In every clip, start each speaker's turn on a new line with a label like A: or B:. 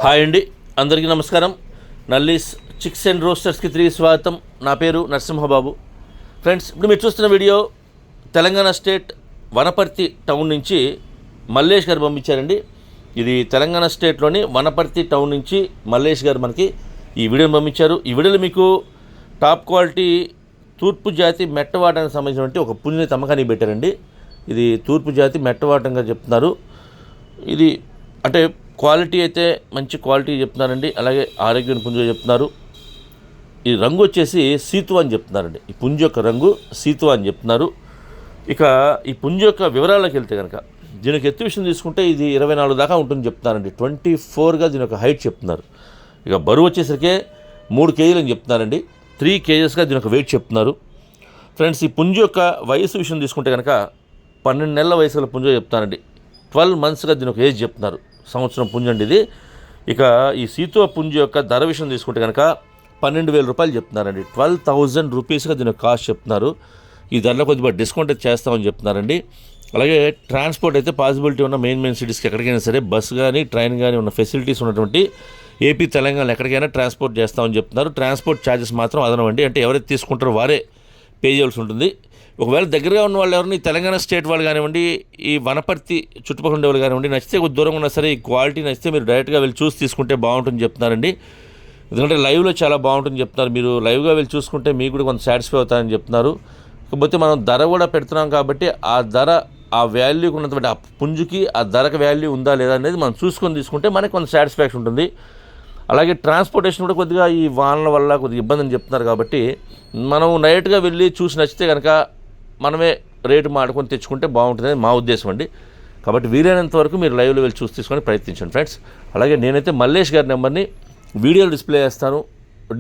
A: Hi అండి, అందరికీ నమస్కారం. నల్లీస్ చిక్స్ అండ్ రోస్టర్స్కి తిరిగి స్వాగతం. నా పేరు నరసింహబాబు. ఫ్రెండ్స్, ఇప్పుడు మీరు చూస్తున్న video Telangana state Wanaparthy town నుంచి మల్లేష్ గారు పంపించారండి. ఇది తెలంగాణ స్టేట్లోని వనపర్తి టౌన్ నుంచి మల్లేష్ గారు మనకి ఈ వీడియోని పంపించారు. ఈ వీడియోలో మీకు టాప్ క్వాలిటీ తూర్పు జాతి మెట్టవాటానికి సంబంధించినటువంటి ఒక పుంజుని తమ్మకానికి పెట్టారండి. ఇది తూర్పు జాతి మెట్టవాటంగా చెప్తున్నారు. ఇది అంటే క్వాలిటీ అయితే మంచి క్వాలిటీ చెప్తున్నారండి. అలాగే ఆరోగ్యం పుంజు చెప్తున్నారు. ఈ రంగు వచ్చేసి సీతువా అని చెప్తున్నారండి. ఈ పుంజు యొక్క రంగు సీతువా అని చెప్తున్నారు. ఇక ఈ పుంజు యొక్క వివరాల్లోకి వెళ్తే కనుక దీనికి ఎత్తు విషయం తీసుకుంటే ఇది 24 దాకా ఉంటుంది చెప్తున్నారండి. 24గా దీని యొక్క హైట్ చెప్తున్నారు. ఇక బరువు వచ్చేసరికి 3 కేజీలు అని చెప్తున్నారండి. 3 కేజెస్గా దీని యొక్క వెయిట్ చెప్తున్నారు. ఫ్రెండ్స్, ఈ పుంజు యొక్క వయసు విషయం తీసుకుంటే కనుక 12 నెలల వయసు గల పుంజు చెప్తానండి. 12 మంత్స్గా దీని యొక్క ఏజ్ చెప్తున్నారు. సంవత్సరం పుంజు అండి ఇది. ఇక ఈ సీతువా పుంజు యొక్క ధర విషయం తీసుకుంటే కనుక 12,000 రూపాయలు చెప్తున్నారండి. 12,000 రూపీస్గా దీని యొక్క కాస్ట్ చెప్తున్నారు. ఈ ధరలో కొద్దిగా డిస్కౌంట్ అయితే చేస్తామని చెప్తున్నారండి. అలాగే ట్రాన్స్పోర్ట్ అయితే పాసిబిలిటీ ఉన్న మెయిన్ సిటీస్కి ఎక్కడికైనా సరే బస్ కానీ ట్రైన్ కానీ ఉన్న ఫెసిలిటీస్ ఉన్నటువంటి ఏపీ తెలంగాణ ఎక్కడికైనా ట్రాన్స్పోర్ట్ చేస్తామని చెప్తున్నారు. ట్రాన్స్పోర్ట్ ఛార్జెస్ మాత్రం అదనమండి. అంటే ఎవరైతే తీసుకుంటారో వారే పే చేయాల్సి ఉంటుంది. ఒకవేళ దగ్గరగా ఉన్న వాళ్ళు ఎవరిని తెలంగాణ స్టేట్ వాళ్ళు కానివ్వండి, ఈ వనపర్తి చుట్టుపక్కల ఉండే వాళ్ళు కానివ్వండి, నచ్చితే కొద్ది దూరంగా ఉన్నా సరే ఈ క్వాలిటీ నచ్చితే మీరు డైరెక్ట్గా వెళ్ళి చూసి తీసుకుంటే బాగుంటుంది చెప్తున్నారండి. ఎందుకంటే లైవ్లో చాలా బాగుంటుంది చెప్తున్నారు. మీరు లైవ్గా వెళ్ళి చూసుకుంటే మీకు కూడా కొంత సాటిస్ఫై అవుతారని చెప్తున్నారు. కాకపోతే మనం ధర కూడా పెడుతున్నాం కాబట్టి ఆ ధర ఆ వాల్యూకి ఉన్నటువంటి ఆ పుంజుకి ఆ ధరకు వాల్యూ ఉందా లేదా అనేది మనం చూసుకొని తీసుకుంటే మనకి కొంత సాటిస్ఫాక్షన్ ఉంటుంది. అలాగే ట్రాన్స్పోర్టేషన్ కూడా కొద్దిగా ఈ వాహనాల వల్ల కొద్దిగా ఇబ్బంది అని చెప్తున్నారు. కాబట్టి మనం డైరెక్ట్గా వెళ్ళి చూసి నచ్చితే కనుక మనమే రేటు మాడుకొని తెచ్చుకుంటే బాగుంటుందని మా ఉద్దేశం అండి. కాబట్టి వీలైనంత వరకు మీరు లైవ్లో వెళ్ళి చూసి తీసుకొని ప్రయత్నించండి ఫ్రెండ్స్. అలాగే నేనైతే మల్లేష్ గారి నెంబర్ని వీడియోలో డిస్ప్లే చేస్తాను,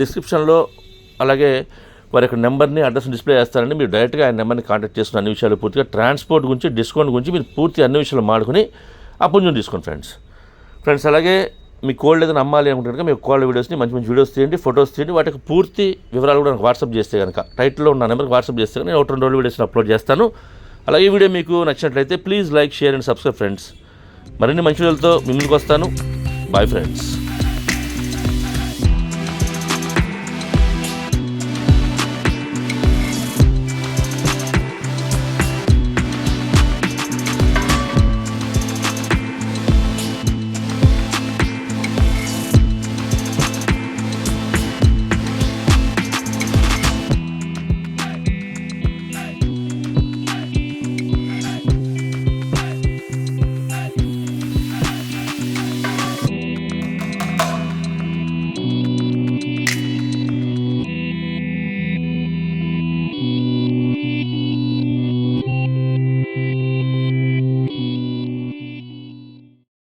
A: డిస్క్రిప్షన్లో అలాగే వారి యొక్క నెంబర్ని అడ్రస్ని డిస్ప్లే చేస్తానండి. మీరు డైరెక్ట్గా ఆయన నెంబర్ని కాంటాక్ట్ చేసుకుని అన్ని విషయాలు పూర్తిగా ట్రాన్స్పోర్ట్ గురించి డిస్కౌంట్ గురించి మీరు పూర్తి అన్ని విషయాలు మాడుకుని ఆ పుంజుని తీసుకోండి ఫ్రెండ్స్. అలాగే మీ కోల్డ్ ఏదైనా అమ్మాలి అనుకుంటే కనుక మీ కోల్డ్ వీడియోస్ని మంచి వీడియోస్ తీయండి, ఫొటోస్ తీయండి. వాటికి పూర్తి వివరాలు కూడా నాకు వాట్సాప్ చేస్తే కనుక టైటిల్లో ఉన్న నెంబర్కి వాట్సాప్ చేస్తే కనుక నేను 1-2 వీడియోస్ని అప్లోడ్ చేస్తాను. అలాగే ఈ వీడియో మీకు నచ్చినట్లయితే please like, share and subscribe friends. మరిన్ని మంచి వీడియోలతో మీ ముందుకు వస్తాను. Bye friends.